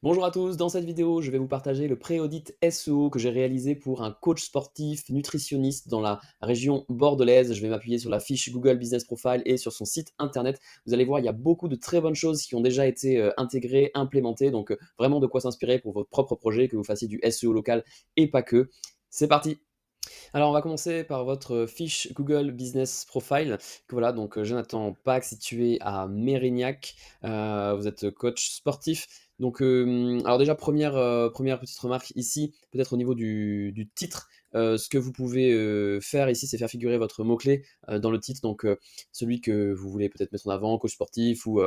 Bonjour à tous, dans cette vidéo, je vais vous partager le pré-audit SEO que j'ai réalisé pour un coach sportif nutritionniste dans la région bordelaise. Je vais m'appuyer sur la fiche Google Business Profile et sur son site internet. Vous allez voir, il y a beaucoup de très bonnes choses qui ont déjà été intégrées, implémentées, donc vraiment de quoi s'inspirer pour votre propre projet, que vous fassiez du SEO local et pas que. C'est parti. Alors, on va commencer par votre fiche Google Business Profile. Que voilà, donc Jonathan Pack, situé à Mérignac. Vous êtes coach sportif. Donc, alors déjà, première petite remarque ici, peut-être au niveau du titre. Ce que vous pouvez faire ici, c'est faire figurer votre mot-clé dans le titre. Donc, celui que vous voulez peut-être mettre en avant, coach sportif ou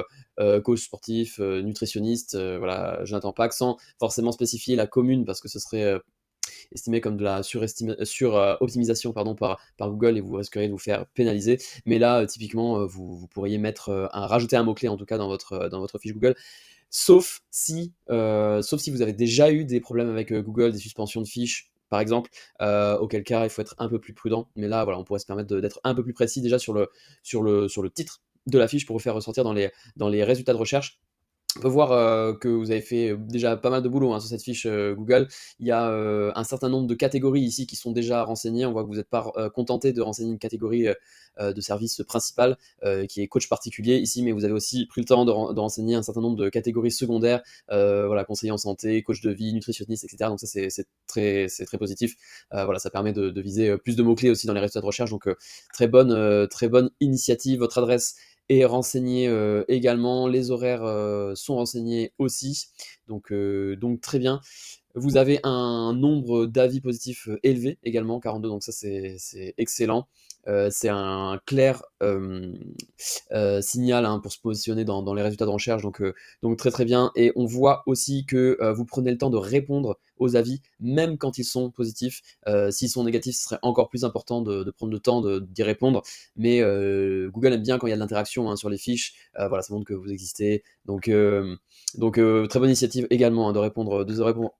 coach sportif, nutritionniste, voilà, Jonathan Pack, sans forcément spécifier la commune parce que ce serait estimé comme de la optimisation pardon, par Google et vous risqueriez de vous faire pénaliser. Mais là, typiquement, vous pourriez rajouter un mot-clé en tout cas dans votre fiche Google. Sauf si vous avez déjà eu des problèmes avec Google, des suspensions de fiches, par exemple, auquel cas il faut être un peu plus prudent. Mais là, voilà, on pourrait se permettre d'être un peu plus précis déjà sur le titre de la fiche pour vous faire ressortir dans les résultats de recherche. On peut voir que vous avez fait déjà pas mal de boulot hein, sur cette fiche Google. Il y a un certain nombre de catégories ici qui sont déjà renseignées. On voit que vous n'êtes pas contenté de renseigner une catégorie de service principal qui est coach particulier ici, mais vous avez aussi pris le temps de renseigner un certain nombre de catégories secondaires, voilà, conseiller en santé, coach de vie, nutritionniste, etc. Donc ça c'est très positif. Voilà, ça permet de viser plus de mots-clés aussi dans les résultats de recherche. Donc très bonne initiative. Votre adresse est renseigné également. Les horaires sont renseignés aussi. Donc très bien. Vous avez un nombre d'avis positifs élevé également, 42, donc ça c'est excellent. C'est un clair signal hein, pour se positionner dans les résultats de recherche, donc très très bien. Et on voit aussi que vous prenez le temps de répondre aux avis, même quand ils sont positifs. S'ils sont négatifs, ce serait encore plus important de prendre le temps d'y répondre. Mais Google aime bien quand il y a de l'interaction hein, sur les fiches. Voilà, ça montre que vous existez. Donc, très bonne initiative également hein, de répondre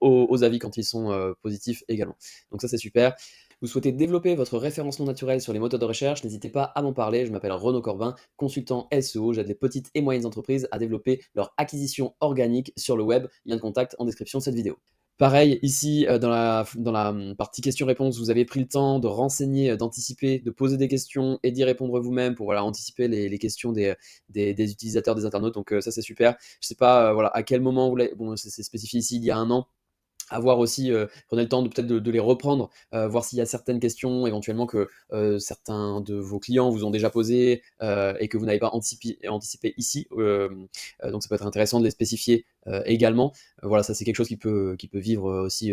aux avis quand ils sont positifs également. Donc ça, c'est super. Vous souhaitez développer votre référencement naturel sur les moteurs de recherche, n'hésitez pas à m'en parler. Je m'appelle Renaud Corbin, consultant SEO. J'aide les petites et moyennes entreprises à développer leur acquisition organique sur le web. Lien de contact en description de cette vidéo. Pareil, ici, dans la partie questions-réponses, vous avez pris le temps de renseigner, d'anticiper, de poser des questions et d'y répondre vous-même pour voilà, anticiper les questions des utilisateurs, des internautes. Donc ça, c'est super. Je ne sais pas voilà, à quel moment vous l'avez. Bon, c'est spécifié ici il y a un an. À voir aussi, prenez le temps de peut-être de les reprendre, voir s'il y a certaines questions éventuellement que certains de vos clients vous ont déjà posées et que vous n'avez pas anticipé ici. Donc ça peut être intéressant de les spécifier également. Voilà, ça c'est quelque chose qui peut vivre aussi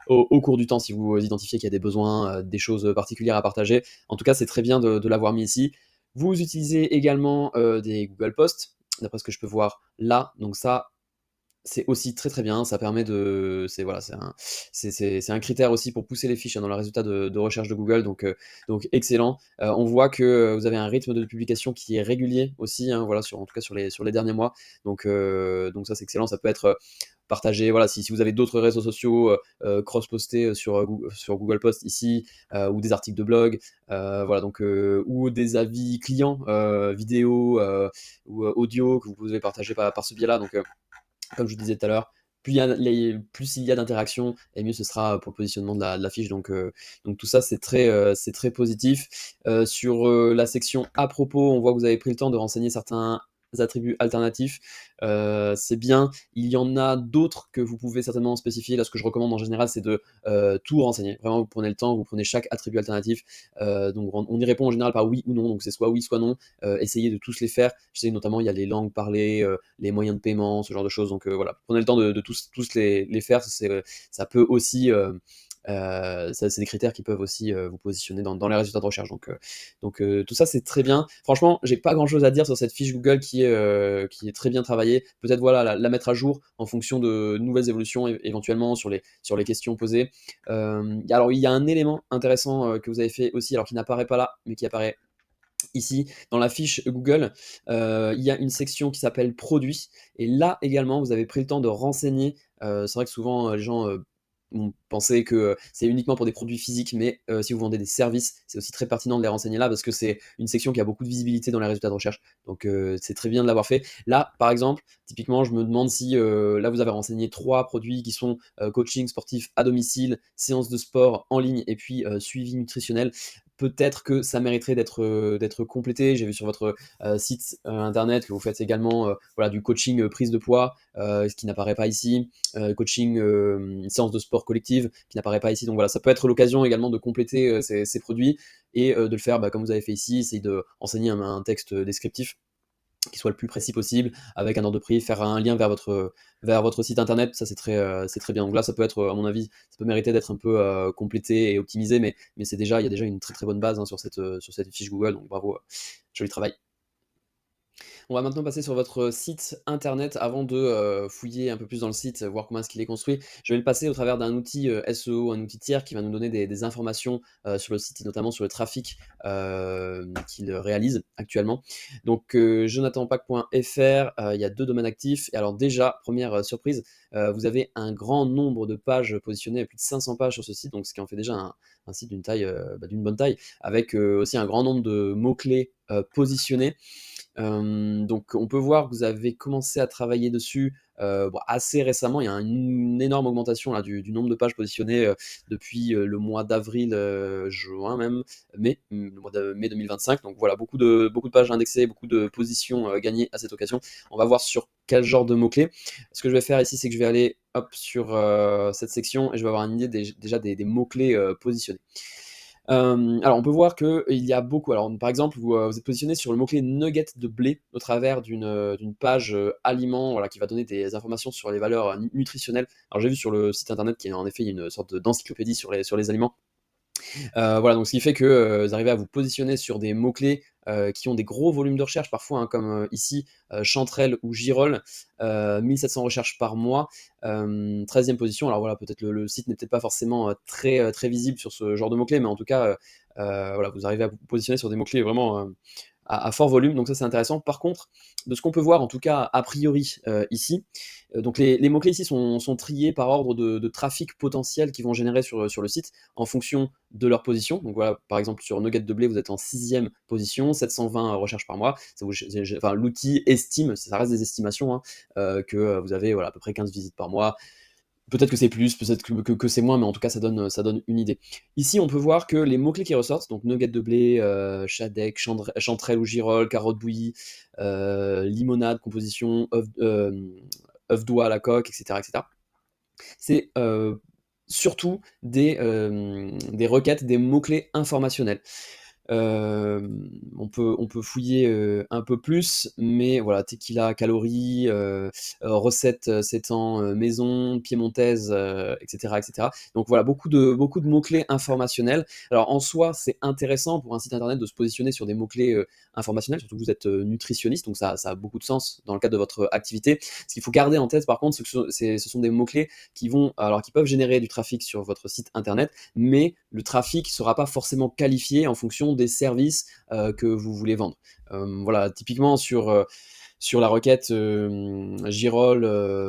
au cours du temps si vous identifiez qu'il y a des besoins, des choses particulières à partager. En tout cas, c'est très bien de l'avoir mis ici. Vous utilisez également des Google Posts, d'après ce que je peux voir là. Donc ça, c'est aussi très, très bien. Ça permet de c'est voilà, c'est un critère aussi pour pousser les fiches, hein, dans le résultat de recherche de Google, donc excellent. On voit que, vous avez un rythme de publication qui est régulier aussi, hein, voilà, en tout cas sur les derniers mois. Donc ça, c'est excellent. Ça peut être, partagé, voilà, si vous avez d'autres réseaux sociaux, cross-postés, sur Google Posts ici, ou des articles de blog, voilà, ou des avis clients, vidéo, ou audio que vous pouvez partager par ce biais-là. Donc comme je vous disais tout à l'heure, plus il y a d'interactions et mieux ce sera pour le positionnement de la fiche. Donc tout ça, c'est très positif. Sur la section à propos, on voit que vous avez pris le temps de renseigner certains attributs alternatifs. C'est bien. Il y en a d'autres que vous pouvez certainement spécifier. Là, ce que je recommande en général, c'est de tout renseigner. Vraiment, vous prenez le temps, vous prenez chaque attribut alternatif. Donc on y répond en général par oui ou non. Donc c'est soit oui, soit non. Essayez de tous les faire. Je sais notamment, il y a les langues parlées, les moyens de paiement, ce genre de choses. Donc voilà, prenez le temps de tous les faire. Ça peut aussi, ça, c'est des critères qui peuvent aussi vous positionner dans les résultats de recherche. Donc tout ça, c'est très bien. Franchement, j'ai pas grand chose à dire sur cette fiche Google qui est très bien travaillée. Peut-être voilà, la mettre à jour en fonction de nouvelles évolutions éventuellement sur les questions posées. Alors, il y a un élément intéressant que vous avez fait aussi, alors qui n'apparaît pas là, mais qui apparaît ici, dans la fiche Google, il y a une section qui s'appelle produits et là également, vous avez pris le temps de renseigner, c'est vrai que souvent, les gens, pensez que c'est uniquement pour des produits physiques, mais si vous vendez des services, c'est aussi très pertinent de les renseigner là parce que c'est une section qui a beaucoup de visibilité dans les résultats de recherche. Donc c'est très bien de l'avoir fait. Là, par exemple, typiquement, je me demande si là vous avez renseigné 3 produits qui sont coaching sportif à domicile, séance de sport en ligne et puis suivi nutritionnel. Peut-être que ça mériterait d'être complété. J'ai vu sur votre site internet que vous faites également voilà, du coaching prise de poids, ce qui n'apparaît pas ici, coaching séance de sport collective qui n'apparaît pas ici. Donc voilà, ça peut être l'occasion également de compléter ces produits et de le faire comme vous avez fait ici, essayer de enseigner un texte descriptif qui soit le plus précis possible, avec un ordre de prix, faire un lien vers votre site internet, ça c'est très bien. Donc là, ça peut être, à mon avis, ça peut mériter d'être un peu complété et optimisé, mais il y a déjà une très très bonne base hein, sur cette fiche Google, donc bravo, joli travail. On va maintenant passer sur votre site internet avant de fouiller un peu plus dans le site, voir comment est-ce qu'il est construit. Je vais le passer au travers d'un outil SEO, un outil tiers qui va nous donner des informations sur le site et notamment sur le trafic qu'il réalise actuellement. Donc jonathanpack.fr, il y a 2 domaines actifs. Et alors déjà, première surprise, vous avez un grand nombre de pages positionnées, plus de 500 pages sur ce site, donc ce qui en fait déjà un site d'une taille, d'une bonne taille, avec aussi un grand nombre de mots-clés positionnés. Donc on peut voir que vous avez commencé à travailler dessus assez récemment. Il y a une énorme augmentation là, du nombre de pages positionnées depuis le mois d'avril, juin même, le mois de mai 2025. Donc voilà, beaucoup de pages indexées, beaucoup de positions gagnées à cette occasion. On va voir sur quel genre de mots-clés. Ce que je vais faire ici, c'est que je vais aller hop, sur cette section et je vais avoir une idée déjà des mots-clés positionnés. Alors on peut voir qu'il y a beaucoup alors par exemple, vous êtes positionné sur le mot-clé nugget de blé au travers d'une page, aliments, voilà, qui va donner des informations sur les valeurs, nutritionnelles. Alors j'ai vu sur le site internet qu'il y a en effet une sorte d'encyclopédie sur les aliments. Voilà, donc ce qui fait que vous arrivez à vous positionner sur des mots-clés qui ont des gros volumes de recherche, parfois, hein, comme ici, chanterelle ou girolles, 1700 recherches par mois, 13e position. Alors voilà, peut-être le site n'est peut-être pas forcément très visible sur ce genre de mots-clés, mais en tout cas, voilà, vous arrivez à vous positionner sur des mots-clés vraiment à fort volume, donc ça c'est intéressant. Par contre, de ce qu'on peut voir, en tout cas a priori ici, donc les mots-clés ici sont triés par ordre de trafic potentiel qu'ils vont générer sur le site en fonction de leur position. Donc voilà, par exemple sur Nugget de blé, vous êtes en 6e position, 720 recherches par mois. Enfin, l'outil estime, ça reste des estimations, hein, que vous avez voilà, à peu près 15 visites par mois. Peut-être que c'est plus, peut-être que c'est moins, mais en tout cas, ça donne une idée. Ici, on peut voir que les mots-clés qui ressortent, donc nugget de blé, shadec, chanterelle ou girole, carotte bouillie, limonade, composition, œuf d'oie à la coque, etc., etc. C'est surtout des requêtes, des mots-clés informationnels. On peut fouiller un peu plus, mais voilà, tequila, calories, recettes s'étend maison, piémontaise, etc., etc. Donc voilà, beaucoup de mots-clés informationnels. Alors en soi, c'est intéressant pour un site internet de se positionner sur des mots-clés informationnels, surtout que vous êtes nutritionniste, donc ça a beaucoup de sens dans le cadre de votre activité. Ce qu'il faut garder en tête, par contre, c'est que ce sont des mots-clés qui peuvent générer du trafic sur votre site internet, mais le trafic ne sera pas forcément qualifié en fonction des services que vous voulez vendre. Voilà, typiquement sur la requête girole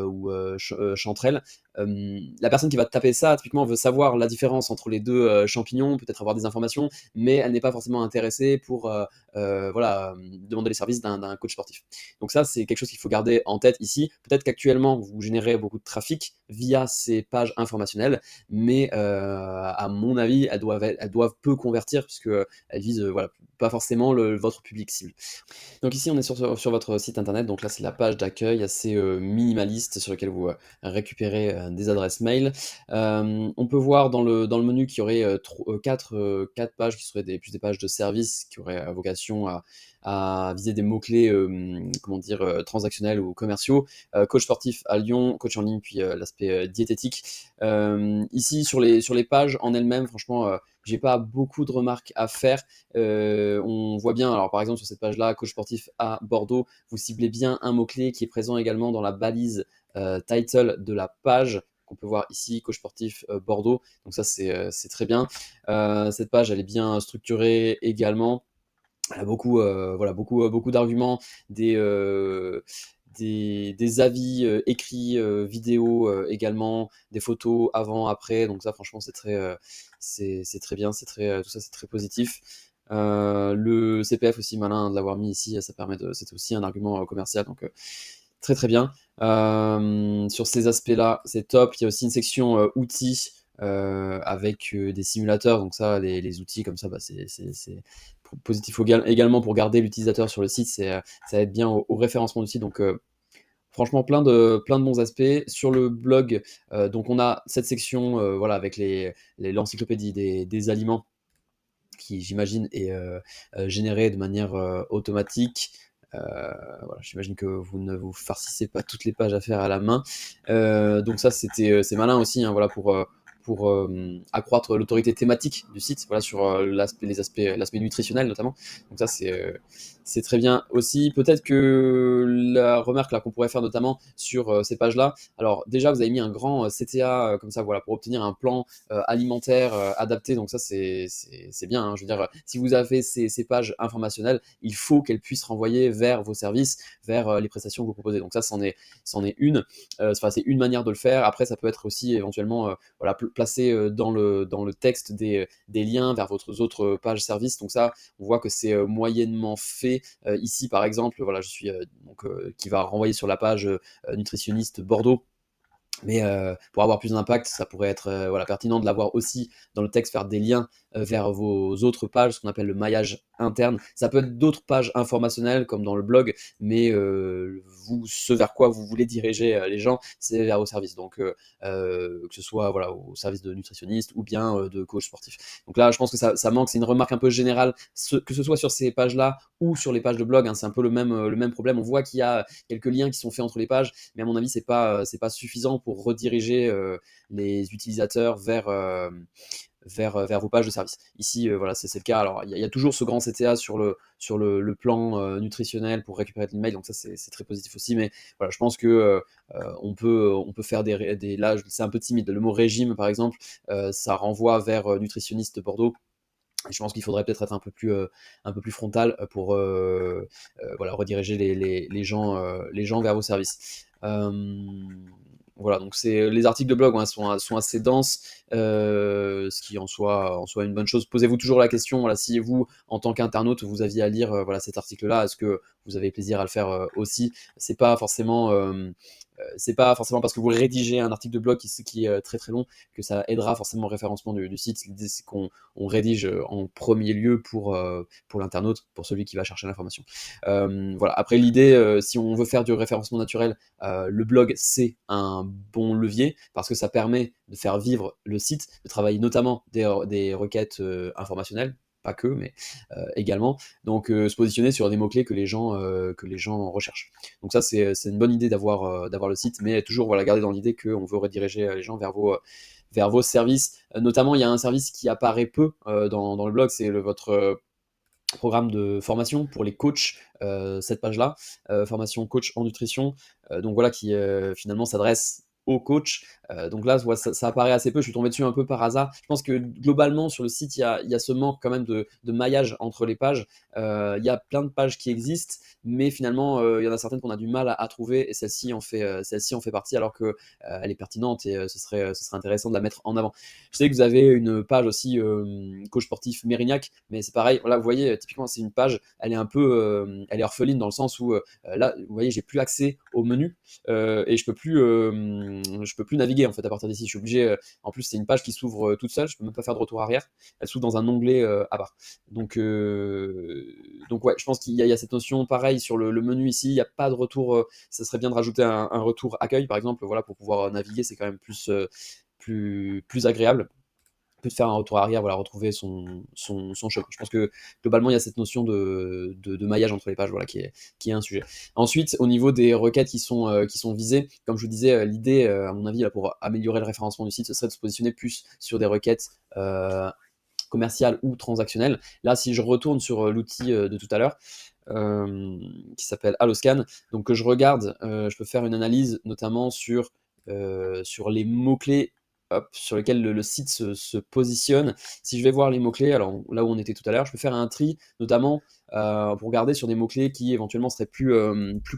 ou chanterelle, la personne qui va taper ça, typiquement, veut savoir la différence entre les deux champignons, peut-être avoir des informations, mais elle n'est pas forcément intéressée pour voilà, demander les services d'un coach sportif. Donc ça, c'est quelque chose qu'il faut garder en tête ici. Peut-être qu'actuellement, vous générez beaucoup de trafic via ces pages informationnelles, mais à mon avis, elles doivent peu convertir, parce qu'elles visent voilà, pas forcément votre public cible. Donc ici, on est sur votre site internet. Donc là, c'est la page d'accueil assez minimaliste sur laquelle vous récupérez des adresses mail. On peut voir dans le menu qu'il y aurait 4 pages qui seraient plus des pages de service qui auraient vocation à viser des mots-clés comment dire, transactionnels ou commerciaux. Coach sportif à Lyon, coach en ligne, puis l'aspect diététique. Ici, sur les pages en elles-mêmes, franchement, j'ai pas beaucoup de remarques à faire. On voit bien, alors par exemple sur cette page-là, coach sportif à Bordeaux, vous ciblez bien un mot-clé qui est présent également dans la balise title de la page qu'on peut voir ici, coach sportif Bordeaux. Donc ça c'est très bien. Cette page elle est bien structurée également. Elle a beaucoup d'arguments, des avis écrits, vidéo également, des photos avant, après. Donc ça, franchement, c'est très bien, tout ça, c'est très positif. Le CPF aussi, malin de l'avoir mis ici, ça permet c'est aussi un argument commercial, donc très très bien. Sur ces aspects-là, c'est top. Il y a aussi une section outils avec des simulateurs. Donc ça, les outils comme ça, bah, c'est positif également pour garder l'utilisateur sur le site. Ça aide bien au référencement du site. Donc franchement, plein de bons aspects. Sur le blog, donc on a cette section voilà, avec l'encyclopédie des aliments qui, j'imagine, est générée de manière automatique. Voilà, j'imagine que vous ne vous farcissez pas toutes les pages à faire à la main. Donc ça, c'est malin aussi, hein, voilà, pour accroître l'autorité thématique du site, voilà, sur l'aspect nutritionnel notamment. Donc ça, c'est très bien aussi. Peut-être que la remarque là qu'on pourrait faire notamment sur ces pages-là, alors déjà, vous avez mis un grand CTA comme ça, voilà, pour obtenir un plan alimentaire adapté. Donc ça, c'est bien, hein. Je veux dire, si vous avez ces pages informationnelles, il faut qu'elles puissent renvoyer vers vos services, vers les prestations que vous proposez. Donc ça, c'en est une. Enfin, c'est une manière de le faire. Après, ça peut être aussi éventuellement voilà, placer dans le texte des liens vers votre autres pages services. Donc ça, on voit que c'est moyennement fait. Ici, par exemple, voilà, je suis qui va renvoyer sur la page nutritionniste Bordeaux. Mais pour avoir plus d'impact, ça pourrait être voilà, pertinent de l'avoir aussi dans le texte, faire des liens vers vos autres pages, ce qu'on appelle le maillage interne. Ça peut être d'autres pages informationnelles comme dans le blog, mais ce vers quoi vous voulez diriger les gens, c'est vers vos services. Donc que ce soit voilà, au service de nutritionniste ou bien de coach sportif. Donc là, je pense que ça manque, c'est une remarque un peu générale, que ce soit sur ces pages-là ou sur les pages de blog, hein, c'est un peu le même problème. On voit qu'il y a quelques liens qui sont faits entre les pages, mais à mon avis, c'est pas suffisant pour rediriger les utilisateurs vers vos pages de service. Ici, voilà, c'est le cas. Alors, il y a toujours ce grand CTA sur le plan nutritionnel pour récupérer l'email, donc ça, c'est très positif aussi. Mais voilà, je pense que on peut faire là, c'est un peu timide. Le mot régime, par exemple, ça renvoie vers nutritionniste Bordeaux. Je pense qu'il faudrait peut-être être un peu plus frontal pour voilà, rediriger les gens vers vos services. Voilà, donc les articles de blog, ouais, sont assez denses, ce qui en soi une bonne chose. Posez-vous toujours la question, voilà, si vous, en tant qu'internaute, vous aviez à lire voilà, cet article-là, est-ce que vous avez plaisir à le faire aussi? C'est pas forcément parce que vous rédigez un article de blog qui est très très long que ça aidera forcément au référencement du site. L'idée, c'est qu'on rédige en premier lieu pour l'internaute, pour celui qui va chercher l'information. Voilà. Après, l'idée, si on veut faire du référencement naturel, le blog, c'est un bon levier parce que ça permet de faire vivre le site, de travailler notamment des requêtes informationnelles, pas que, mais également. Donc, se positionner sur des mots-clés que les gens recherchent. Donc ça, c'est une bonne idée d'avoir le site, mais toujours voilà, garder dans l'idée qu'on veut rediriger les gens vers vos services. Notamment, il y a un service qui apparaît peu dans le blog, c'est votre programme de formation pour les coachs, cette page-là, formation coach en nutrition, donc voilà, qui finalement s'adresse aux coachs. Donc là, voilà, ça apparaît assez peu, je suis tombé dessus un peu par hasard. Je pense que globalement, sur le site, il y a ce manque quand même de maillage entre les pages. Il y a plein de pages qui existent, mais finalement, il y en a certaines qu'on a du mal à trouver, et celle-ci en fait partie, alors que elle est pertinente et ce serait intéressant de la mettre en avant. Je sais que vous avez une page aussi coach sportif Mérignac, mais c'est pareil. Voilà, vous voyez, typiquement, c'est une page, elle est orpheline dans le sens où là, vous voyez, j'ai plus accès au menu et je peux plus naviguer en fait à partir d'ici. Je suis obligé. En plus, c'est une page qui s'ouvre toute seule. Je peux même pas faire de retour arrière. Elle s'ouvre dans un onglet à part. Donc ouais, je pense qu'il y a cette notion pareil sur le menu ici. Il n'y a pas de retour. Ça serait bien de rajouter un retour accueil par exemple. Voilà, pour pouvoir naviguer, c'est quand même plus agréable de faire un retour arrière, voilà, retrouver son chemin. Je pense que globalement, il y a cette notion de maillage entre les pages, voilà, qui est un sujet. Ensuite, au niveau des requêtes qui sont visées, comme je vous disais, l'idée, à mon avis, là, pour améliorer le référencement du site, ce serait de se positionner plus sur des requêtes commerciales ou transactionnelles. Là, si je retourne sur l'outil de tout à l'heure, qui s'appelle Alloscan, donc que je regarde, je peux faire une analyse notamment sur les mots-clés sur lesquels le site se positionne. Si je vais voir les mots-clés, alors là où on était tout à l'heure, je peux faire un tri, notamment pour regarder sur des mots-clés qui éventuellement seraient plus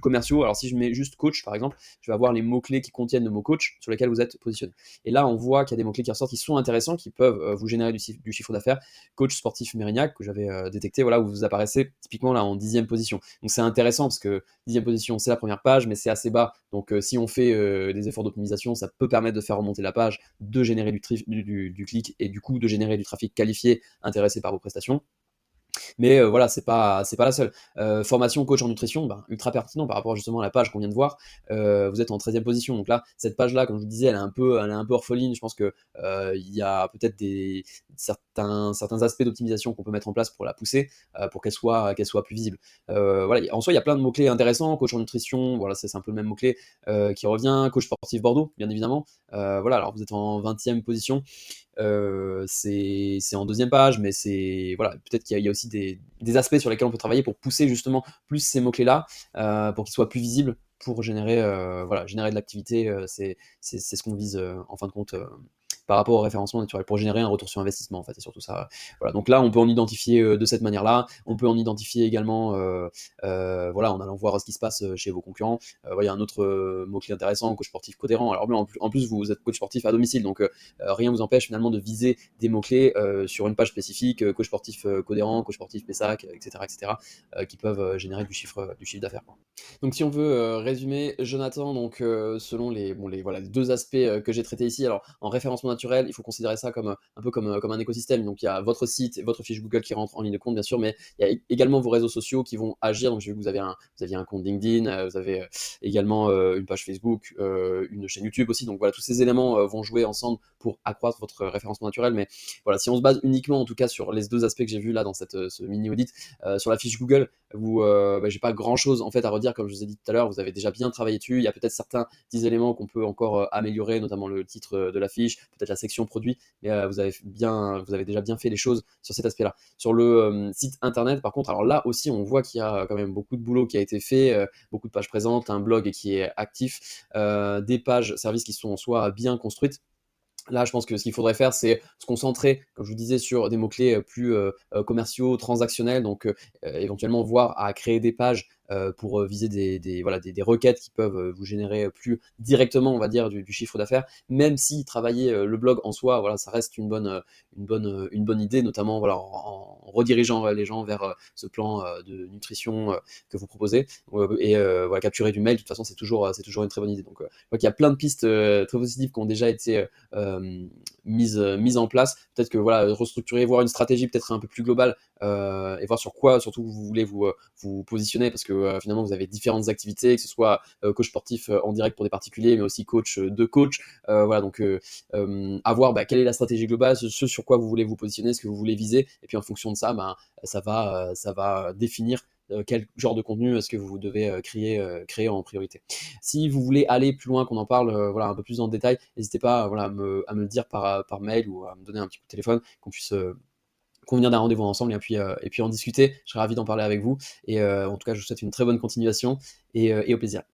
commerciaux. Alors si je mets juste coach par exemple, je vais avoir les mots-clés qui contiennent le mot coach sur lesquels vous êtes positionné. Et là, on voit qu'il y a des mots-clés qui ressortent qui sont intéressants, qui peuvent vous générer du chiffre d'affaires. Coach sportif Mérignac, que j'avais détecté, voilà, où vous apparaissez typiquement là en 10e position. Donc c'est intéressant parce que 10e position, c'est la première page, mais c'est assez bas. Donc si on fait des efforts d'optimisation, ça peut permettre de faire remonter la page, de générer du clic et du coup de générer du trafic qualifié intéressé par vos prestations. Mais voilà, c'est pas la seule. Formation coach en nutrition, ben, ultra pertinent par rapport justement à la page qu'on vient de voir. Vous êtes en 13e position. Donc là, cette page-là, comme je vous disais, elle est un peu orpheline. Je pense que il y a peut-être certains aspects d'optimisation qu'on peut mettre en place pour la pousser, pour qu'elle soit plus visible. Voilà, en soi, il y a plein de mots-clés intéressants. Coach en nutrition, voilà, c'est un peu le même mot-clé qui revient. Coach sportif Bordeaux, bien évidemment. Voilà, alors vous êtes en 20e position. C'est en deuxième page, mais c'est voilà, peut-être qu'il y a aussi des aspects sur lesquels on peut travailler pour pousser justement plus ces mots-clés-là, pour qu'ils soient plus visibles, pour générer de l'activité. C'est ce qu'on vise en fin de compte par rapport au référencement naturel, pour générer un retour sur investissement en fait, c'est surtout ça. Voilà, donc là, on peut en identifier de cette manière-là. On peut en identifier également, voilà, en allant voir ce qui se passe chez vos concurrents. Il y a un autre mot-clé intéressant, coach sportif codérant. Alors, en plus, vous êtes coach sportif à domicile, donc rien ne vous empêche finalement de viser des mots-clés sur une page spécifique, coach sportif Codérant, coach sportif Pessac, etc., etc., qui peuvent générer du chiffre d'affaires, quoi. Donc si on veut résumer, Jonathan, donc selon les 2 aspects que j'ai traités ici, alors en référencement naturel, il faut considérer ça comme un peu comme un écosystème. Donc il y a votre site et votre fiche Google qui rentrent en ligne de compte, bien sûr, mais il y a également vos réseaux sociaux qui vont agir. Donc j'ai vu que vous aviez un compte LinkedIn, vous avez également une page Facebook, une chaîne YouTube aussi. Donc voilà, tous ces éléments vont jouer ensemble pour accroître votre référencement naturel. Mais voilà, si on se base uniquement en tout cas sur les 2 aspects que j'ai vus là dans ce mini audit, sur la fiche Google, j'ai pas grand chose en fait à redire. Comme je vous ai dit tout à l'heure, vous avez déjà bien travaillé dessus. Il y a peut-être certains petits éléments qu'on peut encore améliorer, notamment le titre de la fiche, peut-être la section produit, mais vous avez déjà bien fait les choses sur cet aspect-là. Sur le site internet, par contre, alors là aussi, on voit qu'il y a quand même beaucoup de boulot qui a été fait, beaucoup de pages présentes, un blog qui est actif, des pages services qui sont en soi bien construites. Là, je pense que ce qu'il faudrait faire, c'est se concentrer, comme je vous disais, sur des mots-clés plus commerciaux, transactionnels, donc éventuellement voir à créer des pages pour viser des requêtes qui peuvent vous générer plus directement, on va dire, du chiffre d'affaires, même si travailler le blog en soi, voilà, ça reste une bonne idée, notamment voilà, en redirigeant les gens vers ce plan de nutrition que vous proposez, et voilà, capturer du mail, de toute façon, c'est toujours une très bonne idée. Donc, je vois qu'il y a plein de pistes très positives qui ont déjà été mise en place. Peut-être que voilà, restructurer, voir une stratégie peut-être un peu plus globale, et voir sur quoi surtout vous voulez vous positionner, parce que finalement vous avez différentes activités, que ce soit coach sportif en direct pour des particuliers, mais aussi coach de coach. Voilà, donc à voir quelle est la stratégie globale, ce sur quoi vous voulez vous positionner, ce que vous voulez viser, et puis en fonction de ça, ça va définir quel genre de contenu est-ce que vous devez créer en priorité. Si vous voulez aller plus loin, qu'on en parle voilà, un peu plus en détail, n'hésitez pas voilà, à me le dire par mail, ou à me donner un petit coup de téléphone, qu'on puisse convenir d'un rendez-vous ensemble, et puis en discuter. Je serais ravi d'en parler avec vous. Et en tout cas, je vous souhaite une très bonne continuation, et au plaisir.